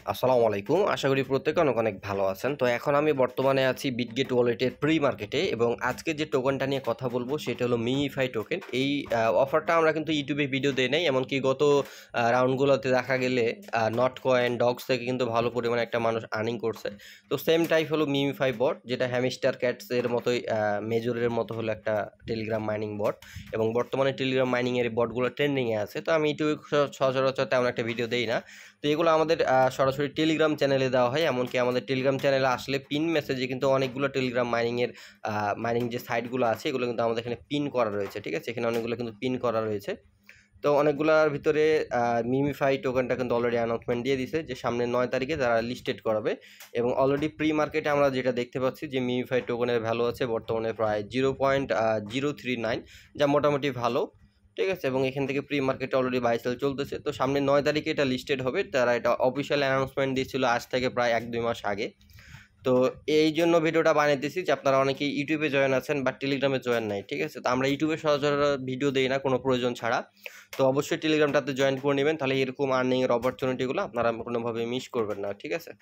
আসসালামু আলাইকুম। আশা করি প্রত্যেকে অনেক, অনেক ভালো আছেন। তো এখন আমি বর্তমানে আছি বিটগেট ওয়ালেটের প্রি মার্কেটে এবং আজকে যে টোকেনটা নিয়ে কথা বলবো সেটা হলো মিমিফাই টোকেন। এই অফারটা আমরা কিন্তু ইউটিউবে ভিডিও দেই নাই। এমনকি গত রাউন্ডগুলোতে দেখা গেলে নট কয়েন, ডগস থেকে কিন্তু ভালো পরিমাণে একটা মানুষ আর্নিং করছে। তো সেম টাইপ হলো মিমিফাই বট, যেটা হ্যামস্টার ক্যাটস এর মতোই মেজরের মতো হলো একটা টেলিগ্রাম মাইনিং বট এবং বর্তমানে টেলিগ্রাম মাইনিং এর বটগুলো ট্রেন্ডিংয়ে আছে। তো আমি ইউটিউবে সচরাচর তেমন একটা ভিডিও দেই না। তো এগুলো আমাদের সরাসরি টেলিগ্রাম চ্যানেলে দেওয়া হয়। এমনকি আমাদের টেলিগ্রাম চ্যানেলে আসলে পিন মেসেজে কিন্তু অনেকগুলো টেলিগ্রাম মাইনিংয়ের মাইনিং যে সাইটগুলো আছে এগুলো কিন্তু আমাদের এখানে পিন করা রয়েছে, ঠিক আছে? এখানে অনেকগুলো কিন্তু পিন করা রয়েছে। তো অনেকগুলোর ভিতরে মিমিফাই টোকেনটা কিন্তু অলরেডি অ্যানাউন্সমেন্ট দিয়ে দিছে যে সামনের 9 তারিখে তারা লিস্টেড করাবে এবং অলরেডি প্রি মার্কেটে আমরা যেটা দেখতে পাচ্ছি যে মিমিফাই টোকেনের ভ্যালু আছে বর্তমানে প্রায় 0.039, যা মোটামুটি ভালো, ঠিক আছে? এবং এখান থেকে প্রি মার্কেটে অলরেডি বাই সেল চলতেছে। তো সামনে 9 তারিখে এটা লিস্টেড হবে। তারা এটা অফিসিয়াল অ্যানাউন্সমেন্ট দিয়েছিল আজ থেকে প্রায় 1-2 মাস আগে। তো এই জন্য ভিডিওটা বানাইতেছি যে আপনারা অনেকেই ইউটিউবে জয়েন আছেন বা টেলিগ্রামে জয়েন নাই, ঠিক আছে? তো আমরা ইউটিউবে সচরাচর ভিডিও দেই না কোনো প্রয়োজন ছাড়া। তো অবশ্যই টেলিগ্রামটাতে জয়েন করে নেবেন, তাহলে এরকম আর্নিংয়ের অপরচুনিটিগুলো আপনারা কোনোভাবে মিস করবেন না, ঠিক আছে?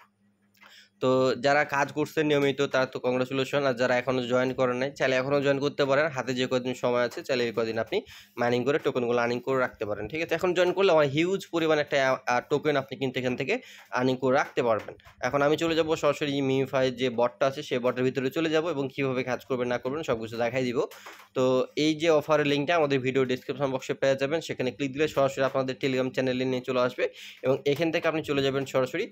তো যারা কাজ করছেন নিয়মিত তারা তো কংগ্রাচুলেশন, আর যারা এখনো জয়েন করেন নাই চাইলে এখনো জয়েন করতে পারেন। হাতে যে কদিন সময় আছে চাইলে এই কদিন আপনি মাইনিং করে টোকেনগুলো আর্নিং করে রাখতে পারেন, ঠিক আছে? এখন জয়েন করলে আমার হিউজ পরিমাণ একটা টোকেন আপনি কিন্তু এখান থেকে আর্নিং করে রাখতে পারবেন। এখন আমি চলে যাব সরাসরি মিমিফাই যে বটটা আছে সেই বটের ভিতরে চলে যাব এবং কীভাবে কাজ করবেন না করবেন সব কিছু দেখাই দিব। তো এই যে অফারের লিঙ্কটা আমাদের ভিডিও ডিসক্রিপশন বক্সে পেয়ে যাবেন, সেখানে ক্লিক দিলে সরাসরি আপনাদের টেলিগ্রাম চ্যানেলে নিয়ে চলে আসবে এবং এখান থেকে আপনি চলে যাবেন সরাসরি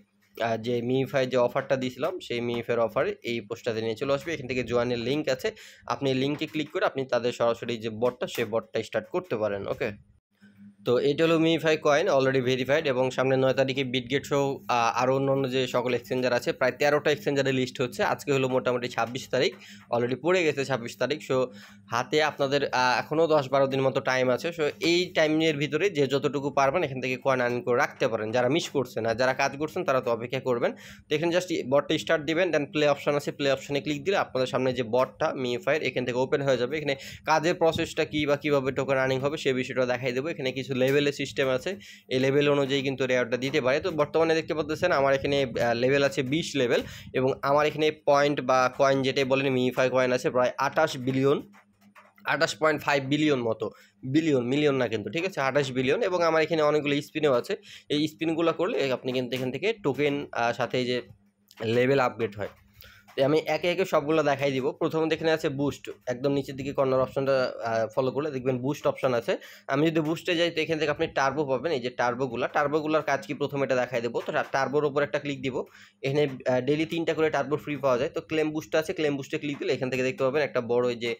যে মিমিফাই যে অফারটা দিয়েছিলাম সেই মিমিফাইয়ের অফারে এই পোস্টটাতে নিয়ে চলে আসবে। এখান থেকে জয়েনের লিঙ্ক আছে, আপনি লিঙ্কে ক্লিক করে আপনি তাদের সরাসরি যে বটটা সেই বটটা স্টার্ট করতে পারেন। ওকে, তো এটা হলো মিমিফাই কয়েন অলরেডি ভেরিফাইড এবং সামনে 9 তারিখে বিটগেট সহ আরও অন্যান্য যে সকল এক্সচেঞ্জার আছে প্রায় 13টা এক্সচেঞ্জারে লিস্ট হচ্ছে। আজকে হলো মোটামুটি 26 তারিখ, অলরেডি পড়ে গেছে 26 তারিখ। সো হাতে আপনাদের এখনও 10-12 দিন মতো টাইম আছে। সো এই টাইমের ভিতরে যে যতটুকু পারবেন এখান থেকে কয়েন আর্ন করে রাখতে পারেন। যারা মিস করছেন আর যারা কাজ করছেন তারা তো অপেক্ষা করবেন। তো এখানে জাস্ট বটটা স্টার্ট দিবেন, দেন প্লে অপশন আছে, প্লে অপশনে ক্লিক দিলে আপনাদের সামনে যে বটটা মিমিফাইয়ের এখান থেকে ওপেন হয়ে যাবে। এখানে কাজের প্রসেসটা কী বা কীভাবে টোকেন আর্নিং হবে সেই বিষয়টা দেখাই দেবো। এখানে কিছু লেভেলের সিস্টেম আছে, এই লেভেল অনুযায়ী কিন্তু রেওয়ার্ডটা দিতে পারে। তো বর্তমানে দেখতে পাচ্ছেন আমার এখানে লেভেল আছে 20 লেভেল এবং আমার এখানে পয়েন্ট বা কয়েন যেটাই বলেন মিমিফাই কয়েন আছে প্রায় 28 বিলিয়ন, 28.5 বিলিয়ন মতো, বিলিয়ন মিলিয়ন না কিন্তু, ঠিক আছে? 28 বিলিয়ন এবং আমার এখানে অনেকগুলো স্পিনও আছে। এই স্পিনগুলো করলে আপনি কিন্তু এখান থেকে টোকেন সাথে এই যে লেভেল আপগ্রেড হয়। তো আমি একে একে সবগুলো দেখাই দিব। প্রথমে এখানে আছে বুস্ট, একদম নিচের দিকে কর্নার অপশনটা ফলো করলে দেখবেন বুস্ট অপশন আছে। আমি যদি বুস্টে যাই তো এখান থেকে আপনি টার্বো পাবেন, এই যে টার্বোগুলার কাজ কি প্রথমে এটা দেখাই দেবো। তো টার্বোর উপর একটা ক্লিক দিব, এখানে ডেইলি 3টা করে টার্বো ফ্রি পাওয়া যায়। তো ক্লেম বুস্ট আছে, ক্লেম বুস্টে ক্লিক দিলে এখান থেকে দেখতে পাবেন একটা বড় ওই যে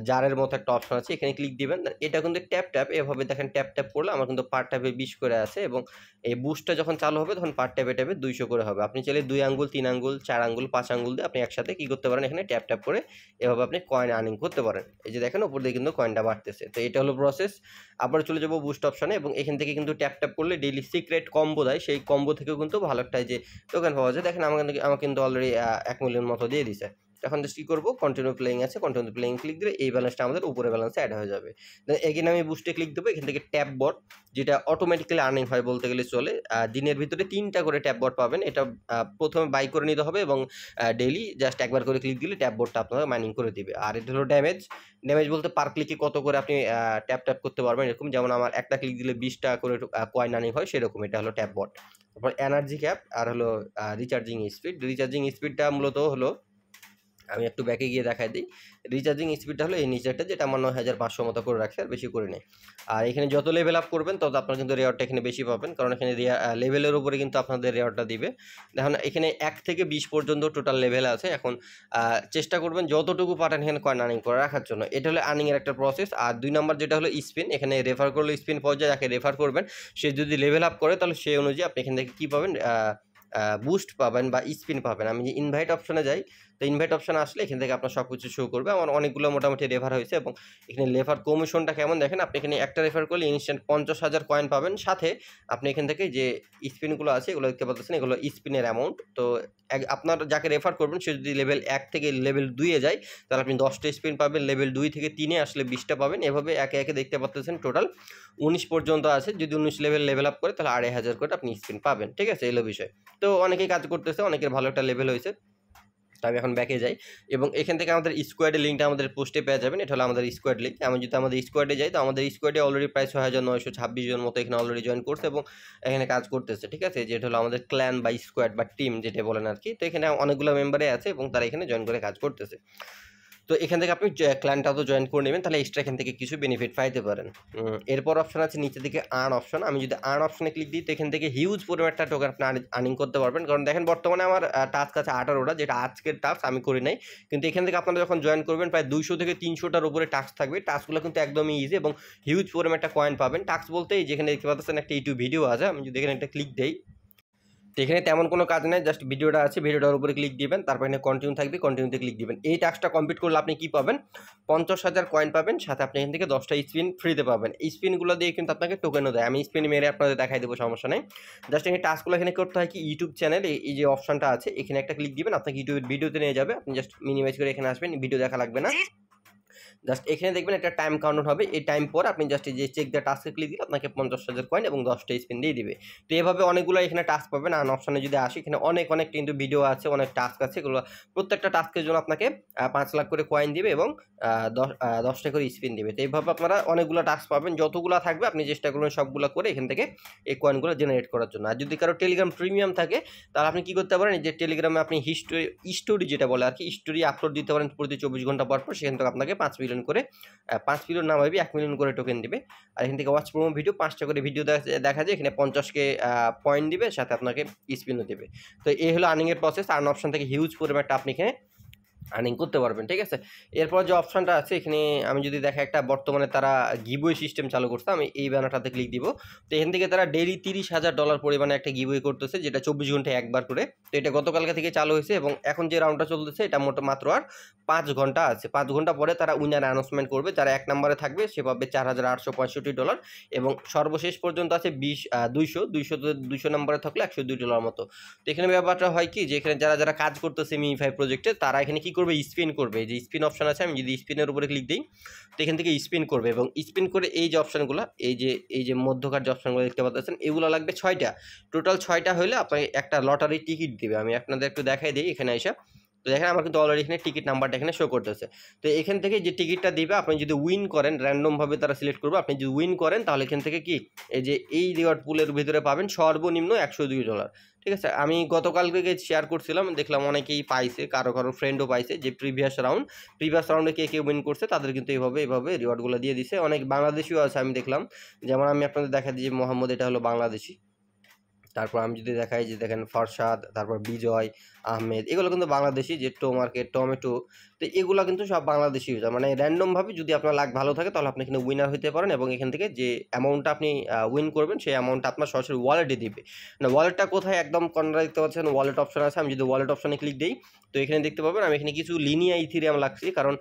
জারের মতো একটা অপশন আছে, এখানে ক্লিক দিবেন। এটা কিন্তু ট্যাপ এভাবে দেখেন, ট্যাপ করলে আমার কিন্তু পার ট্যাপে 20 করে আছে এবং এই বুস্টটা যখন চালু হবে তখন পার ট্যাপে 200 করে হবে। আপনি চাইলে 2 আঙ্গুল, 3 আঙ্গুল, 4 আঙ্গুল, 5 আঙ্গুল দিয়ে আপনি একসাথে কী করতে পারেন, এখানে ট্যাপ করে এভাবে আপনি কয়েন আর্নিং করতে পারেন। এই যে দেখেন উপর দিয়ে কিন্তু কয়েনটা বাড়তেছে। তো এটা হলো প্রসেস। আবার চলে যাবো বুস্ট অপশনে এবং এখান থেকে কিন্তু ট্যাপ করলে ডেইলি সিক্রেট কম্বো দেয়, সেই কম্বো থেকেও কিন্তু ভালো একটা যে টোকেন পাওয়া যায়। দেখেন আমার কিন্তু অলরেডি 1 মিলিয়ন মতো দিয়ে দিছে। এখন জাস্ট কী করবো, কন্টিনিউ প্লেয়িং আছে, কন্টিনিউ প্লেয়িং ক্লিক দিলে এই ব্যালেন্সটা আমাদের উপরে ব্যালেন্সে অ্যাড হয়ে যাবে। দেন এগেন আমি বুস্টে ক্লিক দেবো, এখান থেকে ট্যাপ বট যেটা অটোমেটিক্যালি আর্নিং হয় বলতে গেলে চলে। দিনের ভিতরে 3টা করে ট্যাপ বট পাবেন। এটা প্রথমে বাই করে নিতে হবে এবং ডেইলি জাস্ট একবার করে ক্লিক দিলে ট্যাপ বটটা আপনারা মাইনিং করে দিবে। আর এটা হলো ড্যামেজ বলতে পার ক্লিকে কত করে আপনি ট্যাপ করতে পারবেন এরকম, যেমন আমার একটা ক্লিক দিলে 20টা করে কয়েন আর্নিং হয় সেরকম। এটা হলো ট্যাপ বট। তারপর এনার্জি ক্যাপ আর হলো রিচার্জিং স্পিডটা মূলত হলো, আমি একটু ব্যাকে গিয়ে দেখাই দিই। রিচার্জিং স্পিডটা হলো এই নিচেরটা, যেটা আমার 9500 মতো করে রাখছে, আর বেশি করে নেই। আর এখানে যত লেভেল আপ করবেন তত আপনার কিন্তু রেওয়ার্ডটা এখানে বেশি পাবেন, কারণ এখানে লেভেলের উপরে কিন্তু আপনাদের রেওয়ার্ডটা দিবে। দেখুন এখানে 1 থেকে 20 পর্যন্ত টোটাল লেভেল আছে। এখন চেষ্টা করবেন যতটুকু পারেন এখানে কয়েন আর্নিং করে রাখার জন্য। এটা হলো আর্নিংয়ের একটা প্রসেস। আর 2 নম্বর যেটা হলো স্পিন, এখানে রেফার করলে স্পিন পাওয়া যায়। যাকে রেফার করবেন সে যদি লেভেল আপ করে তাহলে সেই অনুযায়ী আপনি এখান থেকে কী পাবেন, বুস্ট পাবেন বা স্পিন পাবেন। আমি যে ইনভাইট অপশনে যাই, তো ইনভাইট অপশন আসলে এখান থেকে আপনার সব কিছু শো করবে। আমার অনেকগুলো মোটামুটি রেফার হয়েছে এবং এখানে রেফার কমিশনটা কেমন দেখেন, আপনি এখানে একটা রেফার করলে ইনস্ট্যান্ট 50,000 কয়েন পাবেন। সাথে আপনি এখান থেকে যে স্পিনগুলো আছে এগুলো দেখতে পাচ্ছেন, এগুলো স্পিনের অ্যামাউন্ট। তো আপনার যাকে রেফার করবেন সে যদি লেভেল 1 থেকে লেভেল 2-এ যায় তাহলে আপনি 10টা স্পিন পাবেন, লেভেল 2 থেকে 3-এ আসলে 20টা পাবেন। এভাবে একে একে দেখতে পাচ্ছেন টোটাল 19 পর্যন্ত আছে। যদি 19 লেভেল আপ করে তাহলে 2500 করে আপনি স্পিন পাবেন, ঠিক আছে? এলো বিষয়। তো অনেকেই কাজ করতেছে, অনেকের ভালো একটা লেভেল হয়েছে। তো আমি এখন ব্যাকে যাই এবং এখান থেকে আমাদের স্কোয়াডের লিঙ্কটা আমাদের পোস্টে পেয়ে যাবেন। এটা হলো আমাদের স্কোয়াড লিঙ্ক। আমি যদি আমাদের স্কোয়াডে যাই তো আমাদের স্কোয়াডে অলরেডি প্রায় 6926 জন মতো এখানে অলরেডি জয়েন করছে এবং এখানে কাজ করতেছে, ঠিক আছে? যেটা হলো আমাদের ক্ল্যান বা স্কোয়াড বা টিম যেটা বলেন আর কি। তো এখানে অনেকগুলো মেম্বারে আছে এবং তারা এখানে জয়েন করে কাজ করতেছে। তো এখান থেকে আপনি ক্ল্যানটাও তো জয়েন করে নেবেন, তাহলে এক্সট্রা এখান থেকে কিছু বেনিফিট পাইতে পারেন। এরপর অপশন আছে নিচে দিকে আর্ন অপশন। আমি যদি আর্ন অপশনে ক্লিক দিই তো এখান থেকে হিউজ পরিমাণ একটা টোকেন আপনি আর্নিং করতে পারবেন। কারণ দেখেন বর্তমানে আমার টাস্ক আছে 18টা, যেটা আজকের টাস্ক আমি করি নাই। কিন্তু এখান থেকে আপনারা যখন জয়েন করবেন প্রায় 200 থেকে 300টার উপরে টাস্ক থাকবে। টাস্কগুলো কিন্তু একদমই ইজি এবং হিউজ পরিমাণ একটা কয়েন পাবেন। টাস্ক বলতে যেখানে দেখতে পাচ্ছেন একটা ইউটিউব ভিডিও আছে, আমি যদি এখানে একটা ক্লিক দেই তো এখানে তেমন কোনো কাজ নেই, জাস্ট ভিডিওটা আছে, ভিডিওটার উপরে ক্লিক দিবেন, তারপর এখানে কন্টিনিউ থাকবে, কন্টিনিউতে ক্লিক দিবেন। এই টাস্কটা কমপ্লিট করলে আপনি কি পাবেন? 50,000 কয়েন পাবেন, সাথে আপনি এখান থেকে 10টা স্পিন ফ্রিতে পাবেন। এই স্পিনগুলো দিয়ে কিন্তু আপনাকে টোকেনও দেয়। আমি স্পিন মেরে আপনাদের দেখাই দেবো, সমস্যা নেই। জাস্ট এই টাস্কগুলো এখানে করতে হয় কি, ইউটিউব চ্যানেল এই যে অপশনটা আছে এখানে একটা ক্লিক দিবেন, আপনাকে ইউটিউবের ভিডিওতে নিয়ে যাবে। আপনি জাস্ট মিনিমাইজ করে এখানে আসবেন, ভিডিও দেখা লাগবে না। জাস্ট এখানে দেখবেন একটা টাইম কাউন্ট হবে, এই টাইম পর আপনি জাস্ট এই যে চেক দ্য টাস্কে ক্লিক দিলে আপনাকে 50,000 কয়েন এবং 10টা স্পিন দিয়ে দিবে। তো এভাবে অনেকগুলো এখানে টাস্ক পাবেন। আর অপশনে যদি আসি এখানে অনেক কিন্তু ভিডিও আছে, অনেক টাস্ক আছে, এগুলো প্রত্যেকটা টাস্কের জন্য আপনাকে 5 লাখ করে কয়েন দিবে এবং 10টা করে স্পিন দিবে। তো এইভাবে আপনারা অনেকগুলো টাস্ক পাবেন, যতগুলো থাকবে আপনি চেষ্টা করবেন সবগুলো করে এখান থেকে এই কয়েনগুলো জেনারেট করার জন্য। আর যদি কারো টেলিগ্রাম প্রিমিয়াম থাকে তাহলে আপনি কি করতে পারেন, যে টেলিগ্রামে আপনি স্টোরি যেটা বলে আর কি, স্টোরি আপলোড দিতে পারেন প্রতি 24 ঘন্টা পর পর। সেখান থেকে আপনাকে 5 মিলিয়ন করে 5 মিলিয়ন না ভাবি 1 মিলিয়ন করে টোকেন দিবে। আর এখান থেকে ওয়াচ প্রোমো ভিডিও 5টা করে ভিডিও দেখা যায়, এখানে 50কে পয়েন্ট দিবে, সাথে আপনাকে স্পিনও দেবে। তো এই হলো আর্নিংয়ের প্রসেস। আর্ন অপশন থেকে হিউজ পরিমাণটা আপনি এখানে আর্নিং করতে পারবেন, ঠিক আছে? এরপর যে অপশনটা আছে এখানে আমি যদি দেখা, একটা বর্তমানে তারা গিভওয়ে সিস্টেম চালু করছে, আমি এই ব্যানারটাতে ক্লিক দিব। তো এখান থেকে তারা ডেইলি $30,000 পরিমাণে একটা গিভওয়ে করতেছে, যেটা 24 ঘন্টায় একবার করে। তো এটা গতকালকে থেকে চালু হয়েছে এবং এখন যে রাউন্ডটা চলতেছে এটা মাত্র আর 5 ঘন্টা আছে। 5 ঘন্টা পরে তারা উইনার অ্যানাউন্সমেন্ট করবে। যারা 1 নম্বরে থাকবে সে পাবে $4,865 এবং সর্বশেষ পর্যন্ত আছে 200 নম্বরে থাকলে $102 মতো। তো এখানে ব্যাপারটা হয় কি, যে এখানে যারা কাজ করতেছে মিমি5 প্রজেক্টে তারা এখানে কি করবে, স্পিন করবে। এই যে স্পিন অপশন আছে, আমি যদি স্পিনের উপরে ক্লিক দিই তো এখান থেকে স্পিন করবে এবং স্পিন করে এই যে অপশনগুলো, এই যে মধ্যকার যে অপশনগুলো দেখতে পাচ্ছেন, এগুলো লাগবে 6টা। টোটাল 6টা হলে আপনাকে একটা লটারি টিকিট দিবে। আমি আপনাদের একটু দেখাই দিই এখানে এসে। তো দেখেন আমার কিন্তু অলরেডি এখানে টিকিট নাম্বারটা এখানে শো করতেছে। তো এখান থেকে যে টিকিটটা দিবে, আপনি যদি উইন করেন, র্যান্ডমভাবে তারা সিলেক্ট করবে, আপনি যদি উইন করেন তাহলে এখান থেকে কি এই যে এই রিওয়ার্ড পুলের ভিতরে পাবেন সর্বনিম্ন $102, ঠিক আছে? আমি গতকালকে শেয়ার করছিলাম, দেখলাম অনেকেই পাইছে, কারো ফ্রেন্ডও পাইছে, যে প্রিভিয়াস রাউন্ডে কে উইন করছে তাদের কিন্তু এইভাবে রিওয়ার্ডগুলো দিয়ে দিছে। অনেক বাংলাদেশিও আছে আমি দেখলাম, যেমন আমি আপনাদের দেখাই দিই যে মোহাম্মদ, এটা হলো বাংলাদেশি। তারপর আমি যদি দেখাই যে দেখেন ফরশাদ, তারপর বিজয় আহমেদ, এগুলো কিন্তু বাংলাদেশি। যে মার্কেট টমেটো, তো এগুলো কিন্তু সব বাংলাদেশি ইউজার। মানে র্যান্ডমভাবে যদি আপনার লাক ভালো থাকে তাহলে আপনি এখানে উইনার হতে পারেন এবং এখান থেকে যে অ্যামাউন্টটা আপনি উইন করবেন সেই অ্যামাউন্টটা আপনার সরাসরি ওয়ালেটে দিবে। না, ওয়ালেটটা কোথায়, একদম কর্নারে দেখতে পাচ্ছেন ওয়ালেট অপশন আছে। আমি যদি ওয়ালেট অপশনে ক্লিক দিই তো এখানে দেখতে পাবেন আমি এখানে কিছু লিনিয়া ইথিরিয়াম লাগছি, কারণ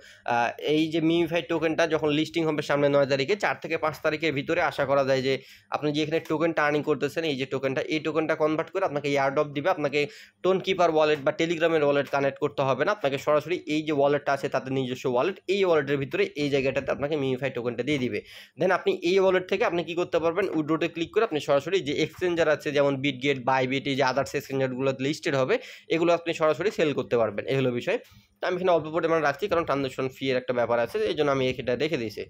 এই যে মিমিফাই টোকেনটা যখন লিস্টিং হবে সামনে 9 তারিখে, 4 থেকে 5 তারিখের ভিতরে আশা করা যায় যে আপনি যে এখানে টোকেনটা আর্নিং করতেছেন, এই যে টোকেনটা, এই টোকেনটা কনভার্ট করে আপনাকে এয়ারড্রপ দিবে। আপনাকে টোন কিপার ওয়ালেট বা টেলিগ্রামের ওয়ালেট কানেক্ট করতে হবে না, আপনাকে সরাসরি এই যে ওয়ালেটটা আছে তাদের নিজস্ব ওয়ালেট, এই ওয়ালেটের ভিতরে এই জায়গাটাতে আপনাকে মিমিফাই টোকেনটা দিয়ে দিবে। দেন আপনি এই ওয়ালেট থেকে আপনি কি করতে পারবেন, উইথড্রোতে ক্লিক করে আপনি সরাসরি যে এক্সচেঞ্জার আছে যেমন বিটগেট, বাইবিট, এই যে আদার্স এক্সচেঞ্জারগুলো লিস্টেড হবে, এগুলো আপনি সরাসরি সেল করতে পারবেন। এই হলো বিষয়। তো আমি এখানে অল্প পরিমাণে রাখছি, কারণ ট্রানজাকশন ফি এর একটা ব্যাপার আছে, এই জন্য আমি এটা রেখে দিয়েছি।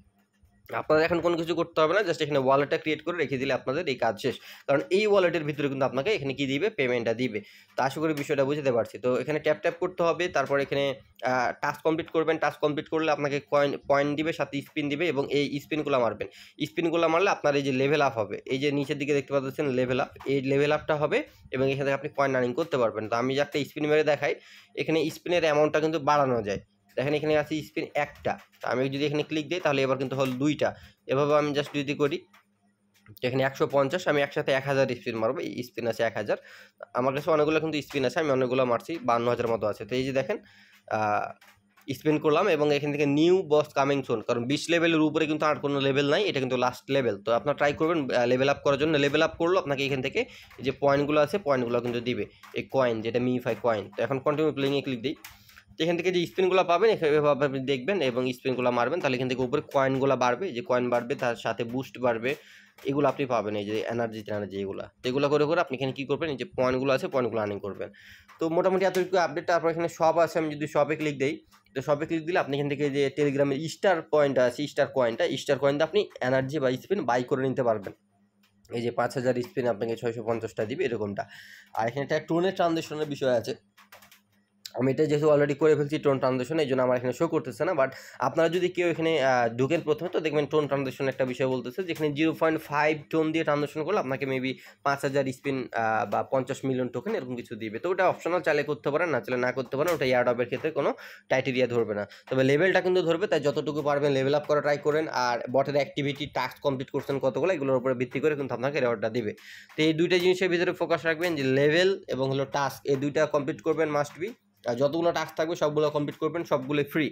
আপনাদের এখন কোনো কিছু করতে হবে না, জাস্ট এখানে ওয়ালেটটা ক্রিয়েট করে রেখে দিলে আপনাদের এই কাজ শেষ। কারণ এই ওয়ালেটের ভিতরে কিন্তু আপনাকে এখানে কি দিবে, পেমেন্টটা দিবে। তো আশা করি বিষয়টা বুঝতে পারছি। তো এখানে ট্যাপ করতে হবে, তারপর এখানে টাস্ক কমপ্লিট করবেন। টাস্ক কমপ্লিট করলে আপনাকে পয়েন্ট দিবে, সাথে স্পিন দিবে এবং এই স্পিনগুলো মারবেন। স্পিনগুলো মারলে আপনার এই যে লেভেল আপ হবে, এই যে নিচের দিকে দেখতে পাচ্ছেন লেভেল আপ, এই লেভেল আপটা হবে এবং এখান থেকে আপনি কয়েন আর্নিং করতে পারবেন। তো আমি যে একটা স্পিন মেরে দেখাই, এখানে স্পিনের অ্যামাউন্টটা কিন্তু বাড়ানো যায়। দেখেন এখানে আছে স্পিন একটা, আমি যদি এখানে ক্লিক দিই তাহলে এবার কিন্তু হল 2টা। এভাবে আমি জাস্ট যদি করি এখানে 150, আমি একসাথে 1000 স্পিন মারবো। এই স্পিন আছে 1000, আমার কাছে অনেকগুলো কিন্তু স্পিন আছে, আমি অনেকগুলো মারছি, 52,000 মতো আছে। তো এই যে দেখেন স্পেন্ড করলাম এবং এখান থেকে নিউ বস কামিং সুন, কারণ 20 লেভেলের উপরে কিন্তু আর কোনো লেভেল নাই, এটা কিন্তু লাস্ট লেভেল। তো আপনার ট্রাই করবেন লেভেল আপ করার জন্য। লেভেল আপ করলো আপনাকে এখান থেকে যে পয়েন্টগুলো আছে পয়েন্টগুলো কিন্তু দিবে, এই কয়েন যেটা মিইফাই কয়েন। তো এখন কন্টিনিউ প্লেইংয়ে ক্লিক দিই। তো এখান থেকে যে স্পিনগুলো পাবেন এভাবে আপনি দেখবেন এবং স্পিনগুলো মারবেন, তাহলে এখান থেকে উপরে কয়েনগুলো বাড়বে, যে কয়েন বাড়বে তার সাথে বুস্ট বাড়বে, এগুলো আপনি পাবেন, এই যে এনার্জি এগুলো। তো এগুলো করে করে আপনি এখানে কী করবেন, এই যে পয়েন্টগুলো আছে পয়েন্টগুলো আর্নিং করবেন। তো মোটামুটি এতটুকু আপডেট। তারপর এখানে শপ আছে, আমি যদি শপে ক্লিক দিই, তো শপে ক্লিক দিলে আপনি এখান থেকে যে টেলিগ্রামের স্টার পয়েন্ট আছে, স্টার কয়েনটা আপনি এনার্জি বা স্পিন বাই করে নিতে পারবেন। এই যে 5000 স্পিন আপনাকে 650টা দিবে এরকমটা। আর এখানে একটা টোনের ট্রানজেকশনের বিষয় আছে, আমি এটা যেহেতু অলরেডি করে ফেলছি টোন ট্রানজেকশন, এই জন্য আমার এখানে শো করতেছে না। বাট আপনারা যদি কেউ এখানে ঢুকেন প্রথমে, তো দেখবেন টোন ট্রানজেকশন একটা বিষয় বলতেছে, যেখানে 0.5 টোন দিয়ে ট্রানজেকশন করলে আপনাকে মেবি 5000 স্পিন বা 50 মিলিয়ন টোকেন এরকম কিছু দিবে। তো ওটা অপশনাল, চাইলে করতে পারেন, না চাইলে না করতে পারেন, ওটা এয়ারড্রপের ক্ষেত্রে কোনো ক্রাইটেরিয়া ধরবে না। তবে লেভেলটা কিন্তু ধরবে, তাই যতটুকু পারবেন লেভেল আপ করা ট্রাই করেন। আর বটের অ্যাক্টিভিটি টাস্ক কমপ্লিট করছেন কতগুলো, এগুলোর উপরে ভিত্তি করে কিন্তু আপনাকে রেওয়ার্ডটা দিবে। তো এই দুইটা জিনিসের ভিতরে ফোকাস রাখবেন, যে লেভেল এবং হলো টাস্ক, এই দুইটা কমপ্লিট করবেন মাস্ট বি। আর যতগুলো টাস্ক থাকবে সবগুলো কমপ্লিট করবেন, সবগুলো ফ্রি।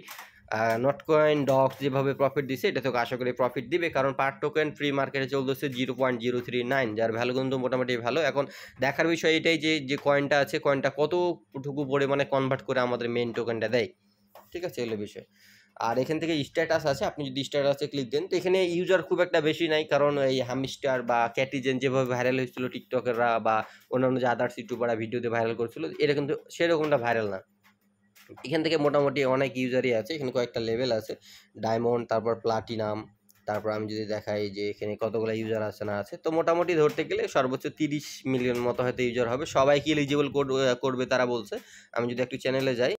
নট কয়েন ডক্স যেভাবে প্রফিট দিছে, এটা থেকে আশা করি প্রফিট দিবে, কারণ পার টোকেন ফ্রি মার্কেটে চলতেছে 0.039, যার ভ্যালু কিন্তু মোটামুটি ভালো। এখন দেখার বিষয় এটাই যে কয়েনটা আছে, কয়েনটা কতটুকু পরিমাণে কনভার্ট করে আমাদের মেইন টোকেনটা দেয়, ঠিক আছে, এগুলো বিষয়। আর এখান থেকে স্ট্যাটাস আছে, আপনি যদি স্ট্যাটাসে ক্লিক দেন, তো এখানে ইউজার খুব একটা বেশি নাই, কারণ এই হামস্টার বা ক্যাটিজেন যেভাবে ভাইরাল হয়েছিল টিকটকেররা বা অন্যান্য যে আদার্স ইউটিউবাররা ভিডিওতে ভাইরাল করছিল, এটা কিন্তু সেরকমটা ভাইরাল না। এখান থেকে মোটামুটি অনেক ইউজারই আছে, এখানে কয়েকটা লেভেল আছে, ডায়মন্ড, তারপর প্লাটিনাম, তারপর আমি যদি দেখাই যে এখানে কতগুলো ইউজার আছে না আছে, তো মোটামুটি ধরতে গেলে সর্বোচ্চ 30 মিলিয়ন মতো হয়তো ইউজার হবে। সবাইকে এলিজিবল করবে তারা বলছে। আমি যদি একটু চ্যানেলে যাই,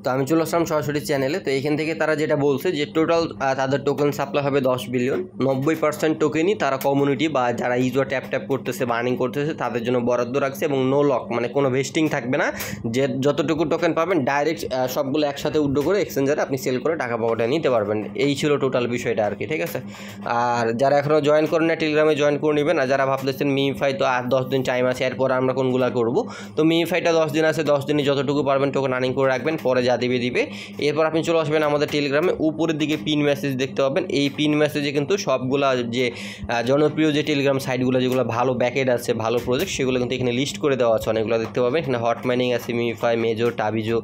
তো আমি চলে আসলাম সরাসরি চ্যানেলে। তো এখান থেকে তারা যেটা বলছে যে টোটাল তাদের টোকেন সাপ্লাই হবে 10 বিলিয়ন, 90% টোকেনই তারা কমিউনিটি বা যারা ইউজার ট্যাপ করতেছে বা আর্নিং করতেছে তাদের জন্য বরাদ্দ রাখছে, এবং নো লক, মানে কোনো ভেস্টিং থাকবে না, যে যতটুকু টোকেন পাবেন ডাইরেক্ট সবগুলো একসাথে উইথড্র করে এক্সচেঞ্জারে আপনি সেল করে টাকা পাওয়াটা নিতে পারবেন। এই ছিল টোটাল বিষয়টা আর কি, ঠিক আছে। আর যারা এখনও জয়েন করেন না, টেলিগ্রামে জয়েন করে নেবেন। আর যারা ভাবতেছেন মিইফাই তো আর 10 দিন টাইম আছে, এরপর আমরা কোনগুলো করবো, তো মিইফাইটা 10 দিন আছে, 10 দিনে যতটুকু পারবেন টোকেন আর্নিং করে রাখবেন, পরে যা দিবে। এরপর আপনি চলে আসবেন আমাদের টেলিগ্রামে, উপরের দিকে পিন মেসেজ দেখতে পাবেন। এই পিন মেসেজে কিন্তু সবগুলা যে জনপ্রিয় যে টেলিগ্রাম সাইটগুলো যেগুলো ভালো ব্যাকএন্ড আছে, ভালো প্রজেক্ট, সেগুলো কিন্তু এখানে লিস্ট করে দেওয়া আছে, অনেকগুলো দেখতে পাবেন। এখানে হট মাইনিং আছে, মিইফাই, মেজো, টাবিজো,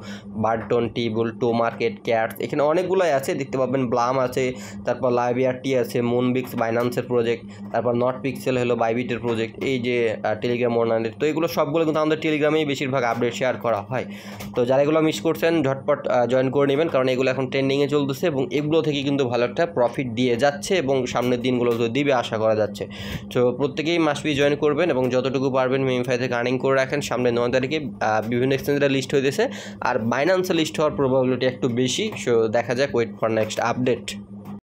বার্টন, টিবল, টো মার্কেট, ক্যাটস, এখানে অনেকগুলোই আছে দেখতে পাবেন। ব্লাম আছে, তারপর লাইভিআরটি আছে, মুনবিক্স বাইন্যান্সের প্রজেক্ট, তারপর নট পিক্সেল হলো বাইবিটের প্রজেক্ট, এই যে টেলিগ্রাম অনলাইনের। তো এগুলো সবগুলো কিন্তু আমাদের টেলিগ্রামেই বেশিরভাগ আপডেট শেয়ার করা হয়। তো যারা এগুলো মিস করছেন ঝটপট জয়েন করে নেবেন, কারণ এগুলো এখন ট্রেন্ডিংয়ে চলতেছে এবং এগুলো থেকে কিন্তু ভালো একটা প্রফিট দিয়ে যাচ্ছে এবং সামনের দিনগুলো দিবে আশা করা যাচ্ছে। তো প্রত্যেকেই মাস্ট বি জয়েন করবেন এবং যতটুকু পারবেন মিইফাই থেকে আর্নিং করে রাখেন। সামনে 9 তারিখে বিভিন্ন এক্সচেঞ্জের লিস্ট হইতেছে, আর বাইন্যান্সে লিস্ট হওয়ার প্রবাবিলিটি একটু বেশি। সো দেখা যাক, ওয়েট ফর নেক্সট আপডেট।